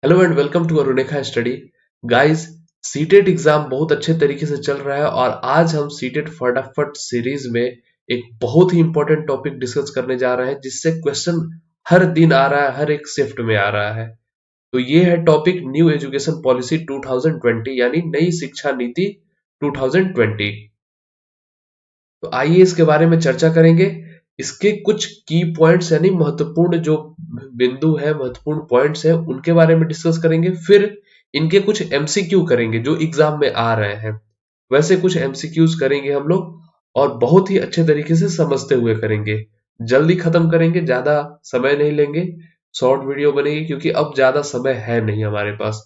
Hello and welcome to Arunekha study. Guys, CTET exam बहुत अच्छे तरीके से चल रहा है और आज हम सीटेट फटाफट सीरीज में एक बहुत ही इंपॉर्टेंट टॉपिक डिस्कस करने जा रहे हैं जिससे क्वेश्चन हर दिन आ रहा है, हर एक शिफ्ट में आ रहा है। तो ये है टॉपिक न्यू एजुकेशन पॉलिसी 2020 यानी नई शिक्षा नीति 2020। तो आइए इसके बारे में चर्चा करेंगे। इसके कुछ की पॉइंट्स यानी महत्वपूर्ण जो बिंदु है, महत्वपूर्ण पॉइंट्स है, उनके बारे में डिस्कस करेंगे। फिर इनके कुछ एमसीक्यू करेंगे जो एग्जाम में आ रहे हैं, वैसे कुछ एमसीक्यूज करेंगे हम लोग और बहुत ही अच्छे तरीके से समझते हुए करेंगे। जल्दी खत्म करेंगे, ज्यादा समय नहीं लेंगे, शॉर्ट वीडियो बनेगी क्योंकि अब ज्यादा समय है नहीं हमारे पास।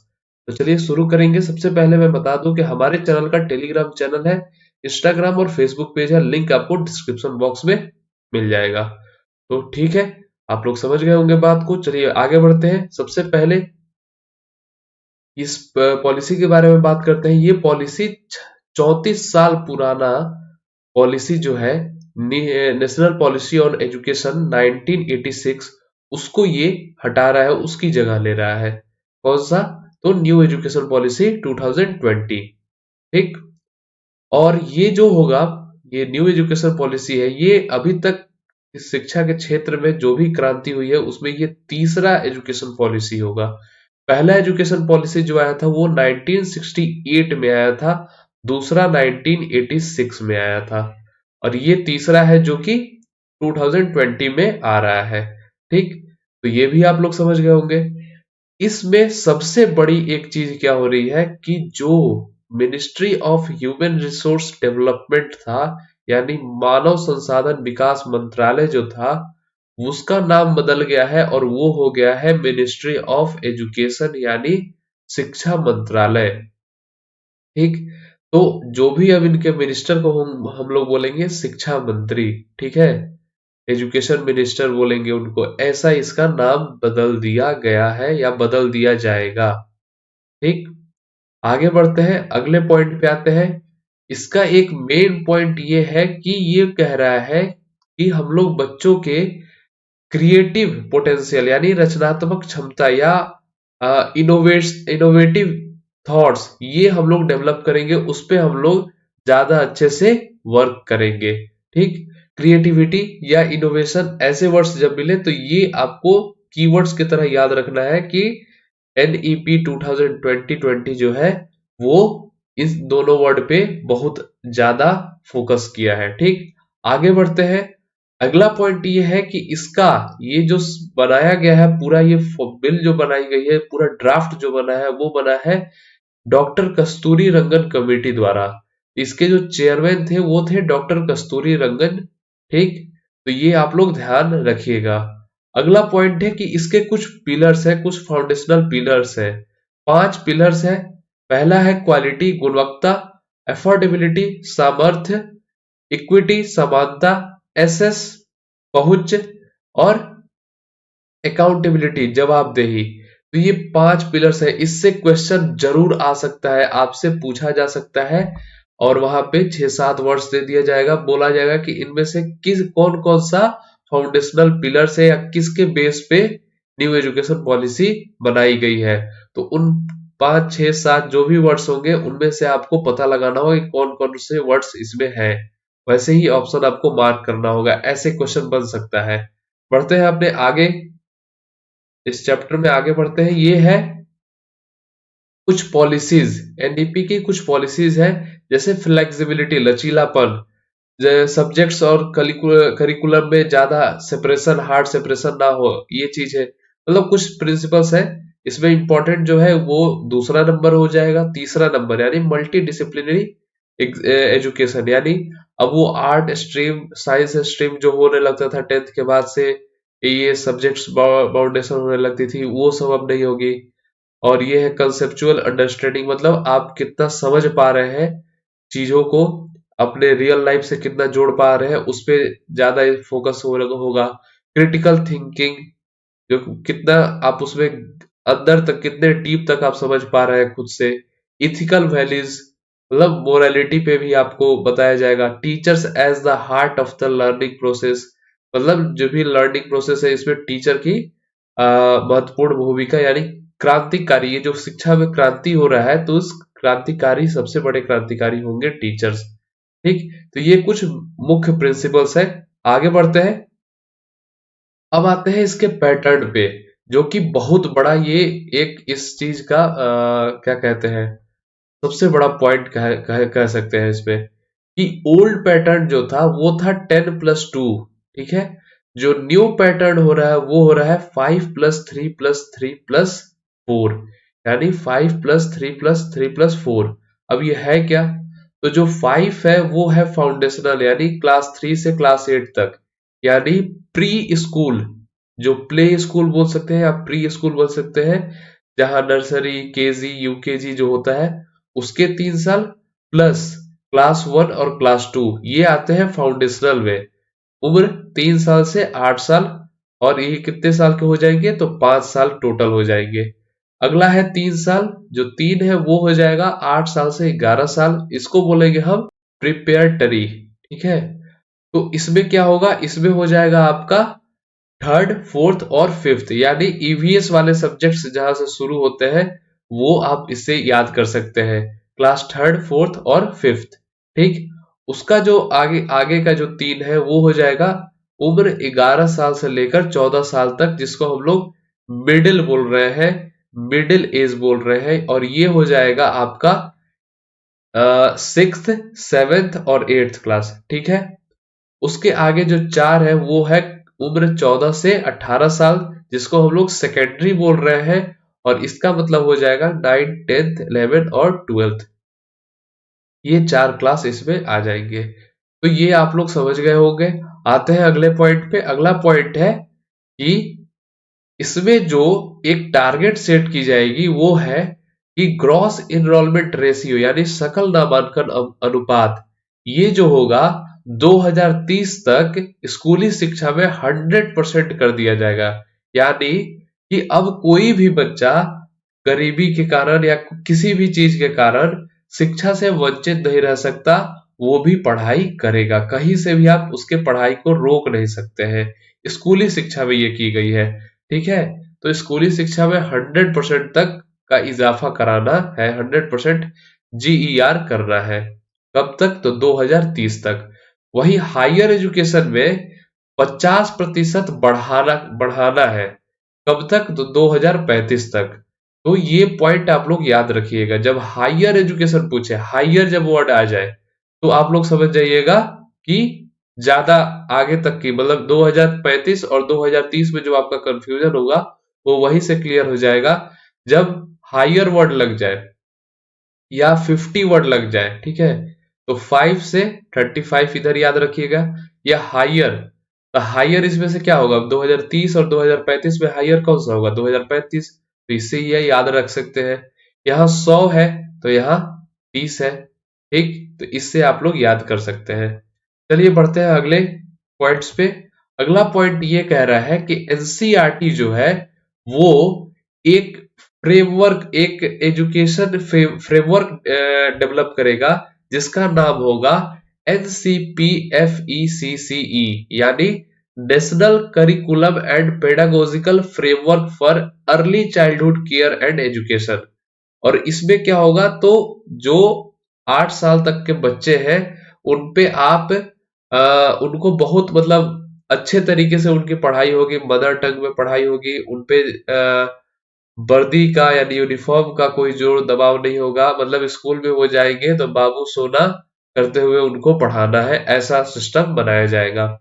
तो चलिए शुरू करेंगे। सबसे पहले मैं बता दूं कि हमारे चैनल का टेलीग्राम चैनल है, इंस्टाग्राम और फेसबुक पेज है, लिंक आपको डिस्क्रिप्शन बॉक्स में मिल जाएगा। तो ठीक है, आप लोग समझ गए होंगे बात को। चलिए आगे बढ़ते हैं। सबसे पहले इस पॉलिसी के बारे में बात करते हैं। ये पॉलिसी 34 साल पुराना पॉलिसी जो है, नेशनल पॉलिसी ऑन एजुकेशन 1986, उसको ये हटा रहा है, उसकी जगह ले रहा है। कौन सा? तो न्यू एजुकेशन पॉलिसी 2020। ठीक। और ये जो होगा, ये न्यू एजुकेशन पॉलिसी है, ये अभी तक इस शिक्षा के क्षेत्र में जो भी क्रांति हुई है उसमें ये तीसरा एजुकेशन पॉलिसी होगा। पहला एजुकेशन पॉलिसी जो आया था वो 1968 में आया था, दूसरा 1986 में आया था और ये तीसरा है जो कि 2020 में आ रहा है। ठीक। तो ये भी आप लोग समझ गए होंगे। इसमें सबसे बड़ी एक चीज क्या हो रही है कि जो ministry of human resource development था, यानी मानव संसाधन विकास मंत्रालय जो था, उसका नाम बदल गया है और वो हो गया है मिनिस्ट्री ऑफ एजुकेशन यानी शिक्षा मंत्रालय। ठीक। तो जो भी अब इनके मिनिस्टर को हम लोग बोलेंगे शिक्षा मंत्री। ठीक है, एजुकेशन मिनिस्टर बोलेंगे उनको। ऐसा इसका नाम बदल दिया गया है या बदल दिया जाएगा। ठीक। आगे बढ़ते हैं, अगले पॉइंट पे आते हैं। इसका एक मेन पॉइंट ये है कि ये कह रहा है कि हम लोग बच्चों के क्रिएटिव पोटेंशियल यानी रचनात्मक क्षमता या इनोवेटिव थॉट्स, ये हम लोग डेवलप करेंगे, उस पे हम लोग ज्यादा अच्छे से वर्क करेंगे। ठीक। क्रिएटिविटी या इनोवेशन ऐसे वर्ड्स जब मिले तो ये आपको कीवर्ड्स की तरह याद रखना है कि एनईपी 2020 जो है वो इस दोनों वर्ड पे बहुत ज्यादा फोकस किया है। ठीक। आगे बढ़ते हैं। अगला पॉइंट ये है कि इसका ये जो बनाया गया है पूरा, ये बिल जो बनाई गई है, पूरा ड्राफ्ट जो बना है वो बना है डॉक्टर कस्तूरी रंगन कमेटी द्वारा। इसके जो चेयरमैन थे वो थे डॉक्टर कस्तूरी रंगन। ठीक। तो ये आप लोग ध्यान रखिएगा। अगला पॉइंट है कि इसके कुछ पिलर्स है, कुछ फाउंडेशनल पिलर्स है। 5 पिलर्स है। पहला है क्वालिटी, गुणवत्ता, अफोर्डेबिलिटी, सामर्थ्य, इक्विटी, समानता, एसेस, पहुंच और अकाउंटेबिलिटी, जवाबदेही। तो ये 5 पिलर्स है। इससे क्वेश्चन जरूर आ सकता है, आपसे पूछा जा सकता है और वहां पे 6-7 वर्ड्स दे दिया जाएगा, बोला जाएगा कि इनमें से किस कौन कौन सा फाउंडेशनल पिलर्स है या किसके बेस पे न्यू एजुकेशन पॉलिसी बनाई गई है। तो उन 5-6-7 जो भी वर्ड्स होंगे उनमें से आपको पता लगाना होगा कि कौन कौन से वर्ड्स इसमें है। वैसे ही ऑप्शन आपको मार्क करना होगा, ऐसे क्वेश्चन बन सकता है। बढ़ते हैं अपने आगे, इस चैप्टर में आगे बढ़ते हैं। ये है कुछ पॉलिसीज, एनडीपी की कुछ पॉलिसीज है, जैसे फ्लेक्सिबिलिटी, लचीलापन, सब्जेक्ट्स और करिकुलम में ज्यादा सेपरेशन, हार्ड सेपरेशन ना हो, ये चीज है। मतलब कुछ प्रिंसिपल्स है इसमें। इंपॉर्टेंट जो है वो दूसरा नंबर हो जाएगा, तीसरा नंबर यानी मल्टी डिसिप्लिनरी एजुकेशन, यानी अब वो आर्ट स्ट्रीम, साइंस स्ट्रीम जो होने लगता था 10th के बाद से, ये सब्जेक्ट्स बाउंडेशन होने लगती थी, वो सब अब नहीं होगी। और ये है कंसेप्चुअल अंडरस्टैंडिंग, मतलब आप कितना समझ पा रहे हैं चीजों को, अपने रियल लाइफ से कितना जोड़ पा रहे हैं, उस पे ज्यादा फोकस होगा। क्रिटिकल थिंकिंग, जो कितना आप उसमें अंदर तक, कितने डीप तक आप समझ पा रहे हैं खुद से। इथिकल वैल्यूज, मतलब मोरालिटी पे भी आपको बताया जाएगा। Teachers as the heart of the learning process, मतलब जो भी लर्निंग प्रोसेस है इसमें टीचर की महत्वपूर्ण भूमिका यानी क्रांतिकारी, ये जो शिक्षा में क्रांति हो रहा है तो उस क्रांतिकारी, सबसे बड़े क्रांतिकारी होंगे टीचर्स। ठीक, तो ये कुछ मुख्य प्रिंसिपल्स है। आगे बढ़ते हैं। अब आते हैं इसके पैटर्न पे, जो कि बहुत बड़ा, ये एक इस चीज का क्या कहते हैं, सबसे बड़ा पॉइंट कह सकते हैं इसमें, कि ओल्ड पैटर्न जो था वो था 10+2। ठीक है, जो न्यू पैटर्न हो रहा है वो हो रहा है 5+3+3+4, यानी 5+3+3+4। अब ये है क्या, तो जो 5 है वो है फाउंडेशनल, यानी क्लास 3 से क्लास 8 तक, यानी प्री स्कूल, जो प्ले स्कूल बोल सकते हैं या प्री स्कूल बोल सकते हैं, जहां नर्सरी, केजी, यूकेजी जो होता है उसके 3 साल, प्लस क्लास 1 और क्लास 2 ये आते हैं फाउंडेशनल में। उम्र 3 साल से 8 साल, और ये कितने साल के हो जाएंगे, तो 5 साल टोटल हो जाएंगे। अगला है 3 साल, जो 3 है वो हो जाएगा 8 साल से 11 साल, इसको बोलेंगे हम प्रिपेयरटरी। ठीक है, तो इसमें क्या होगा, इसमें हो जाएगा आपका थर्ड, फोर्थ और फिफ्थ, यानी ईवीएस वाले सब्जेक्ट्स जहां से शुरू होते हैं वो आप इससे याद कर सकते हैं, क्लास थर्ड, फोर्थ और फिफ्थ। ठीक, उसका जो आगे आगे का जो 3 है वो हो जाएगा उम्र 11 साल से लेकर 14 साल तक, जिसको हम लोग मिडिल बोल रहे हैं, मिडिल एज बोल रहे हैं, और ये हो जाएगा आपका 6th, 7th और 8th क्लास। ठीक है, उसके आगे जो 4 है वो है उम्र 14 से 18 साल, जिसको हम लोग सेकेंडरी बोल रहे हैं, और इसका मतलब हो जाएगा 9, 10th, 11th और 12th। ये 4 क्लास इसमें आ जाएंगे। तो ये आप लोग समझ गए होंगे। आते हैं अगले पॉइंट पे। अगला पॉइंट है कि इसमें जो एक टारगेट सेट की जाएगी वो है कि ग्रॉस इनरोलमेंट रेशियो, यानी सकल नामांकन अनुपात, ये जो होगा 2030 तक स्कूली शिक्षा में 100% कर दिया जाएगा। यानी कि अब कोई भी बच्चा गरीबी के कारण या किसी भी चीज के कारण शिक्षा से वंचित नहीं रह सकता, वो भी पढ़ाई करेगा, कहीं से भी आप उसके पढ़ाई को रोक नहीं सकते हैं। स्कूली शिक्षा में ये की गई है। ठीक है, तो स्कूली शिक्षा में 100% तक का इजाफा कराना है, 100% जीईआर करना है। कब तक, तो 2030 तक। वही हायर एजुकेशन में 50% बढ़ाना बढ़ाना है। कब तक, तो 2035 तक। तो ये पॉइंट आप लोग याद रखिएगा, जब हायर एजुकेशन पूछे, हायर जब वर्ड आ जाए तो आप लोग समझ जाइएगा कि ज्यादा आगे तक की, मतलब 2035 और 2030 में जो आपका कंफ्यूजन होगा वो वहीं से क्लियर हो जाएगा जब हायर वर्ड लग जाए या 50 वर्ड लग जाए। ठीक है, तो 5 से 35 इधर याद रखिएगा, या हायर, तो हायर इसमें से क्या होगा, 2030 और 2035 में हायर कौन सा होगा, 2035, तो इससे ये याद रख सकते हैं। यहाँ 100 है तो यहाँ 30 है। ठीक, तो इससे आप लोग याद कर सकते हैं। चलिए बढ़ते हैं अगले पॉइंट्स पे। अगला पॉइंट ये कह रहा है कि एनसीईआरटी जो है वो एक फ्रेमवर्क, एक एजुकेशन फ्रेमवर्क डेवलप करेगा, जिसका नाम होगा NCPFECCE, यानी national curriculum and pedagogical framework for early childhood care and education. और इसमें क्या होगा, तो जो 8 साल तक के बच्चे हैं उन पे आप उनको बहुत, मतलब अच्छे तरीके से उनकी पढ़ाई होगी, मदर टंग में पढ़ाई होगी, उनपे वर्दी का यानी यूनिफॉर्म का कोई जोर दबाव नहीं होगा, मतलब स्कूल में वो जाएंगे तो बाबू सोना करते हुए उनको पढ़ाना है, ऐसा सिस्टम बनाया जाएगा।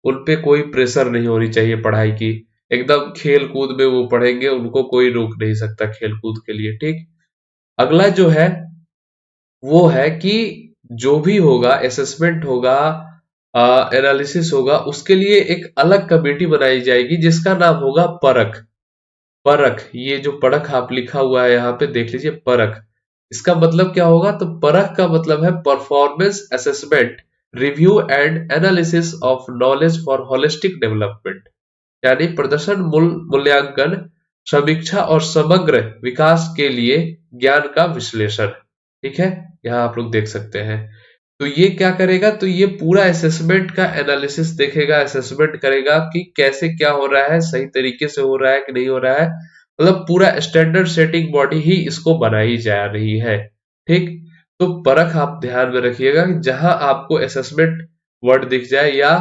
उनपे कोई प्रेशर नहीं होनी चाहिए पढ़ाई की, एकदम खेल कूद में वो पढ़ेंगे, उनको कोई रोक नहीं सकता खेल कूद के लिए। ठीक, अगला जो है वो है कि जो भी होगा, असेसमेंट होगा, एनालिसिस होगा, उसके लिए एक अलग कमेटी बनाई जाएगी जिसका नाम होगा परख। परख, ये जो परख आप लिखा हुआ है यहाँ पे देख लीजिए, परख, इसका मतलब क्या होगा, तो परख का मतलब है performance assessment, review and analysis of knowledge for holistic development, यानी प्रदर्शन मूल्यांकन, समीक्षा और समग्र विकास के लिए ज्ञान का विश्लेषण। ठीक है, यहाँ आप लोग देख सकते हैं। तो ये क्या करेगा, तो ये पूरा असेसमेंट का एनालिसिस देखेगा, असेसमेंट करेगा कि कैसे क्या हो रहा है, सही तरीके से हो रहा है कि नहीं हो रहा है, मतलब पूरा स्टैंडर्ड सेटिंग बॉडी ही इसको बनाई जा रही है। ठीक, तो परख आप ध्यान में रखिएगा कि जहां आपको असेसमेंट वर्ड दिख जाए या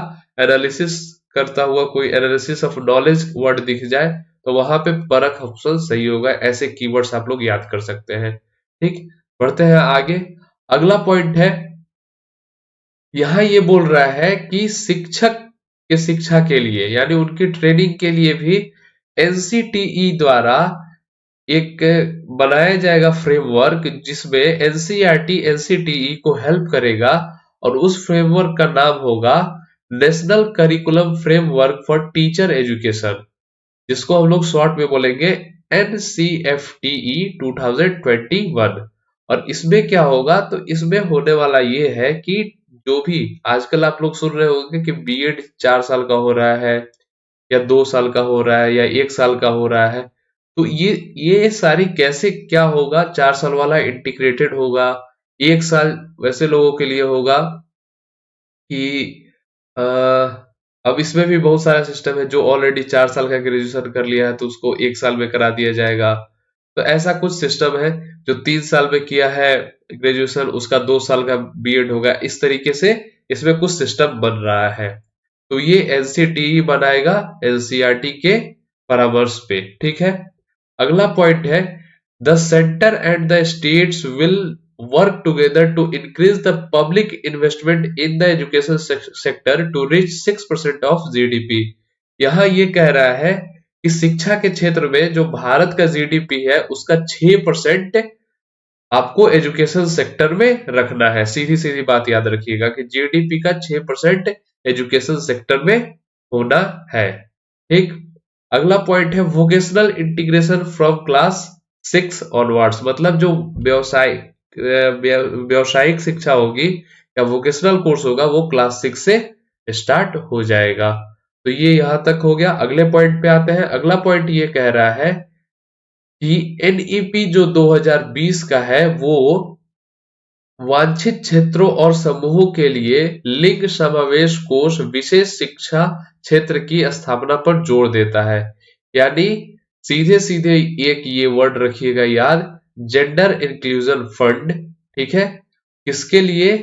एनालिसिस करता हुआ कोई एनालिसिस ऑफ नॉलेज वर्ड दिख जाए तो वहां पे परख ऑप्शन सही होगा। ऐसे कीवर्ड्स आप लोग याद कर सकते हैं। ठीक, बढ़ते हैं आगे। अगला पॉइंट है, यहाँ ये बोल रहा है कि शिक्षक के शिक्षा के लिए यानी उनकी ट्रेनिंग के लिए भी एनसीटीई द्वारा एक बनाया जाएगा फ्रेमवर्क जिसमें एनसीईआरटी एनसीटीई को हेल्प करेगा और उस फ्रेमवर्क का नाम होगा national curriculum framework for teacher education, जिसको हम लोग शॉर्ट में बोलेंगे NCFTE 2021। और इसमें क्या होगा, तो इसमें होने वाला ये है कि जो भी आजकल आप लोग सुन रहे होंगे कि बीएड 4 साल का हो रहा है या 2 साल का हो रहा है या 1 साल का हो रहा है, तो ये सारी कैसे क्या होगा, 4 साल वाला इंटीग्रेटेड होगा, 1 साल वैसे लोगों के लिए होगा कि अ, अब इसमें भी बहुत सारा सिस्टम है। जो ऑलरेडी 4 साल का ग्रेजुएशन कर लिया है तो उसको 1 साल में करा दिया जाएगा। तो ऐसा कुछ सिस्टम है। जो 3 साल में किया है ग्रेजुएशन उसका 2 साल का बीएड होगा। इस तरीके से इसमें कुछ सिस्टम बन रहा है। तो ये एनसीटीई बनाएगा एनसीईआरटी के परामर्श पे। ठीक है, अगला पॉइंट है, the centre and the states will work together to increase the public investment in the education sector to reach 6% of GDP। यहाँ ये कह रहा है कि शिक्षा के क्षेत्र में जो भारत का जीडीपी है उसका 6% आपको एजुकेशन सेक्टर में रखना है। सीधी सीधी बात याद रखिएगा कि जीडीपी का 6% एजुकेशन सेक्टर में होना है। ठीक, अगला पॉइंट है vocational integration from class 6 onwards, मतलब जो व्यावसायिक शिक्षा होगी या वोकेशनल कोर्स होगा वो क्लास 6 से स्टार्ट हो जाएगा। तो ये यहां तक हो गया। अगले पॉइंट पे आते हैं। अगला पॉइंट ये कह रहा है कि एनईपी जो 2020 का है वो वांछित क्षेत्रों और समूहों के लिए लिंग समावेश कोष विशेष शिक्षा क्षेत्र की स्थापना पर जोर देता है। यानी सीधे सीधे एक ये वर्ड रखिएगा याद, जेंडर इंक्लूजन फंड। ठीक है, किसके लिए,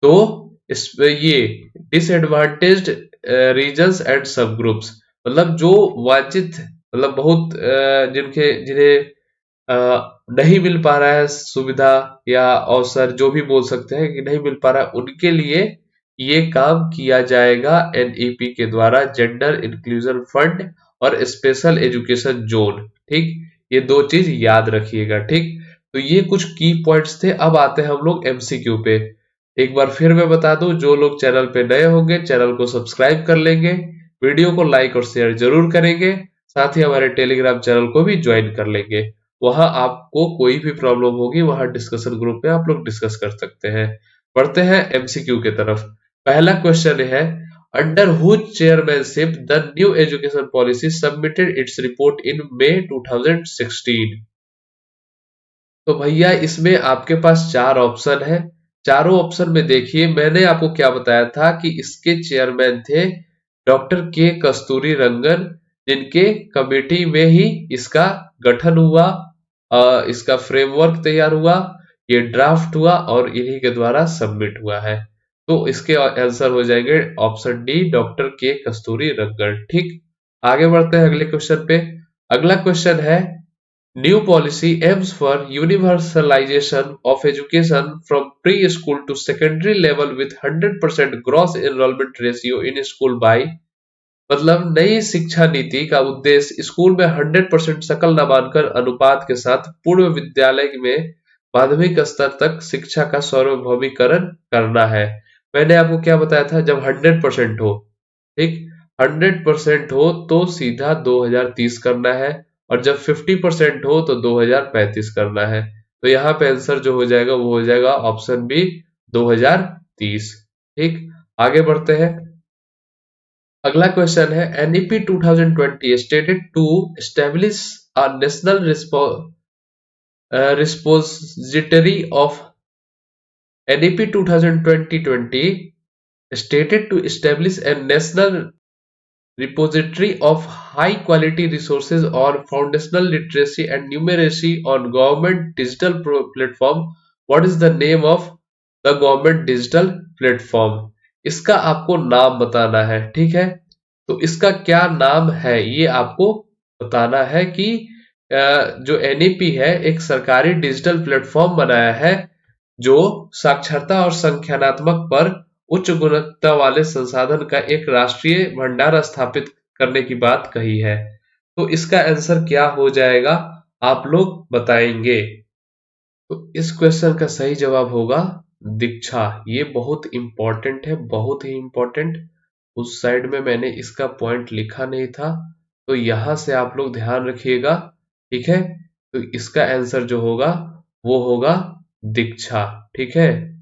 तो इसमें ये डिसएडवांटेज्ड रीजन्स एंड सब ग्रुप्स, मतलब जो वांछित, मतलब बहुत जिनके जिन्हें नहीं मिल पा रहा है सुविधा या अवसर, जो भी बोल सकते हैं कि नहीं मिल पा रहा है, उनके लिए ये काम किया जाएगा एनईपी के द्वारा, जेंडर इंक्लूजन फंड और स्पेशल एजुकेशन जोन। ठीक, ये दो चीज याद रखिएगा। ठीक, तो ये कुछ की पॉइंट्स थे। अब आते हैं हम लोग एमसीक्यू पे। एक बार फिर मैं बता दूं, जो लोग चैनल पे नए होंगे चैनल को सब्सक्राइब कर लेंगे, वीडियो को लाइक और शेयर जरूर करेंगे, साथ ही हमारे टेलीग्राम चैनल को भी ज्वाइन कर लेंगे। वहां आपको कोई भी प्रॉब्लम होगी वहां डिस्कशन ग्रुप में आप लोग डिस्कस कर सकते हैं। बढ़ते हैं एमसीक्यू के तरफ। पहला क्वेश्चन है, under whose chairmanship the new education policy submitted its report in May 2016। तो भैया इसमें आपके पास 4 ऑप्शन है। चारों ऑप्शन में देखिए, मैंने आपको क्या बताया था कि इसके चेयरमैन थे डॉक्टर के कस्तूरी रंगन, जिनके कमेटी में ही इसका गठन हुआ, इसका फ्रेमवर्क तैयार हुआ, ये ड्राफ्ट हुआ और इन्हीं के द्वारा सबमिट हुआ है। तो इसके आंसर हो जाएंगे ऑप्शन डी, डॉक्टर के कस्तूरी रंगन। ठीक, आगे बढ़ते हैं अगले क्वेश्चन पे। अगला क्वेश्चन है, new policy aims for universalization of education from preschool to secondary level with 100% gross enrollment ratio in school by, मतलब नई शिक्षा नीति का उद्देश्य स्कूल में 100% सकल नामांकन अनुपात के साथ पूर्व विद्यालय में माध्यमिक स्तर तक शिक्षा का सार्वभौमिकरण करना है। मैंने आपको क्या बताया था, जब 100% हो, ठीक, 100% हो तो सीधा 2030 करना है, और जब 50% हो तो 2035 करना है। तो यहाँ पे आंसर जो हो जाएगा वो हो जाएगा ऑप्शन बी, 2030। ठीक, आगे बढ़ते हैं। अगला क्वेश्चन है, NEP 2020 stated to establish a national repository of, NEP 2020 stated to establish a national repository of high quality resources on foundational literacy and numeracy on government digital platform. What is the name of the government digital platform? इसका आपको नाम बताना है, ठीक है। तो इसका क्या नाम है ये आपको बताना है कि जो एनईपी है एक सरकारी डिजिटल प्लेटफॉर्म बनाया है जो साक्षरता और संख्यानात्मक पर उच्च गुणवत्ता वाले संसाधन का एक राष्ट्रीय भंडार स्थापित करने की बात कही है। तो इसका आंसर क्या हो जाएगा आप लोग बताएंगे। तो इस क्वेश्चन का सही जवाब होगा दीक्षा। ये बहुत इंपॉर्टेंट है, बहुत ही इंपॉर्टेंट। उस साइड में मैंने इसका पॉइंट लिखा नहीं था, तो यहां से आप लोग ध्यान रखिएगा, ठीक है। तो इसका आंसर जो होगा वो होगा दीक्षा, ठीक है।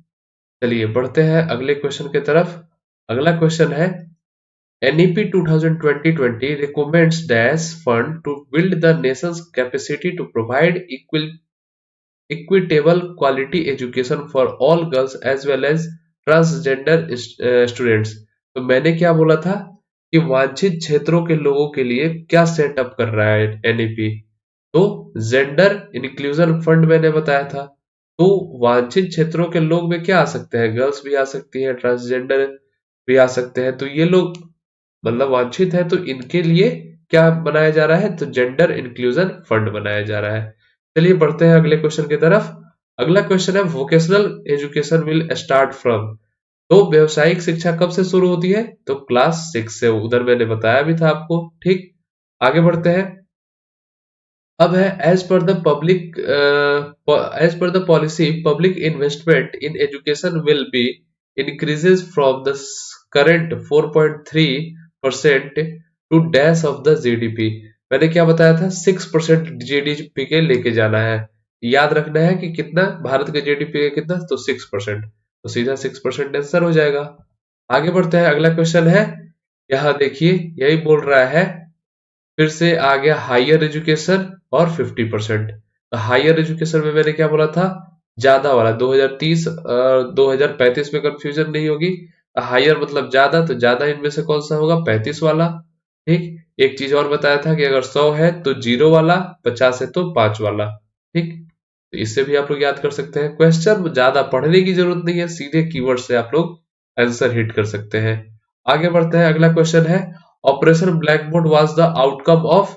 चलिए बढ़ते हैं अगले क्वेश्चन की तरफ। अगला क्वेश्चन है NEP 2020 recommends dash fund to build the nation's capacity to provide equitable quality education for all girls as well as transgender students। तो मैंने क्या बोला था कि वांछित क्षेत्रों के लोगों के लिए क्या सेटअप कर रहा है एनईपी। तो जेंडर इंक्लूजन फंड मैंने बताया था। तो वांछित क्षेत्रों के लोग में क्या आ सकते हैं, गर्ल्स भी आ सकती है, ट्रांसजेंडर भी आ सकते हैं। तो ये लोग मतलब वांछित है, तो इनके लिए क्या बनाया जा रहा है, तो जेंडर इंक्लूजन फंड बनाया जा रहा है। चलिए बढ़ते हैं अगले क्वेश्चन की तरफ। अगला क्वेश्चन है vocational education will start from. तो व्यवसायिक शिक्षा कब से शुरू होती है, तो क्लास 6 से। उधर मैंने बताया भी था आपको, ठीक। आगे बढ़ते हैं। अब है as per the policy public investment in education will be increases from the current 4.3% to dash of the GDP. मैंने क्या बताया था, 6% जीडीपी के लेके जाना है। याद रखना है कि कितना भारत के जीडीपी का कितना, तो 6%। तो सीधा 6% आंसर हो जाएगा। आगे बढ़ते हैं। अगला क्वेश्चन है, यहाँ देखिए यही बोल रहा है, फिर से आ गया हायर एजुकेशन और 50%। तो हायर एजुकेशन में मैंने क्या बोला था, ज्यादा वाला 2030 2035 में कंफ्यूजन नहीं होगी। हायर मतलब ज्यादा, तो ज्यादा इनमें से कौन सा होगा, 35 वाला, ठीक। एक चीज और बताया था कि अगर 100 है तो 0 वाला, 50 है तो 5 वाला, ठीक। तो इससे भी आप लोग याद कर सकते हैं। क्वेश्चन ज्यादा पढ़ने की जरूरत नहीं है, सीधे कीवर्ड से आप लोग आंसर हिट कर सकते हैं। आगे बढ़ते हैं। अगला क्वेश्चन है operation black board was the outcome of.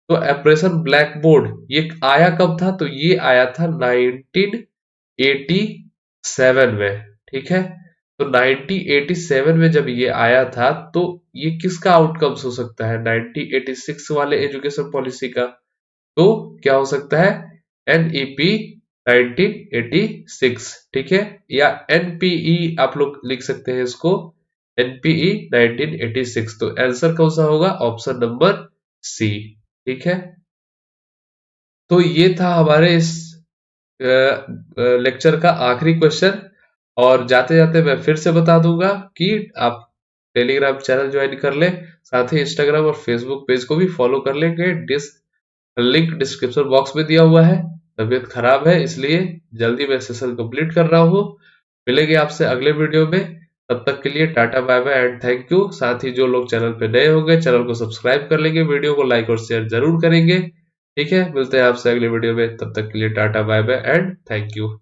तो ऑपरेशन ब्लैक बोर्ड ये आया कब था, तो ये आया था 1987 में, ठीक है। तो 1987 में जब ये आया था, तो ये किसका आउटकम्स हो सकता है, 1986 वाले एजुकेशन पॉलिसी का। तो क्या हो सकता है, एनईपी 1986, ठीक है, या एनपीई आप लोग लिख सकते हैं इसको, एनपीई 1986। तो आंसर कौन सा होगा, ऑप्शन नंबर सी, ठीक है। तो ये था हमारे इस लेक्चर का आखिरी क्वेश्चन। और जाते जाते मैं फिर से बता दूंगा कि आप टेलीग्राम चैनल ज्वाइन कर ले, साथ ही इंस्टाग्राम और फेसबुक पेज को भी फॉलो कर लेंगे। लिंक डिस्क्रिप्शन बॉक्स में दिया हुआ है। तबीयत खराब है इसलिए जल्दी मैं सेशन कंप्लीट कर रहा हूँ। मिलेंगे आपसे अगले वीडियो में, तब तक के लिए tata bye bye and thank you. साथ ही जो लोग चैनल पे नए होंगे चैनल को सब्सक्राइब कर लेंगे, वीडियो को लाइक और शेयर जरूर करेंगे, ठीक है। मिलते हैं आपसे अगले वीडियो में, तब तक के लिए tata bye bye and thank you.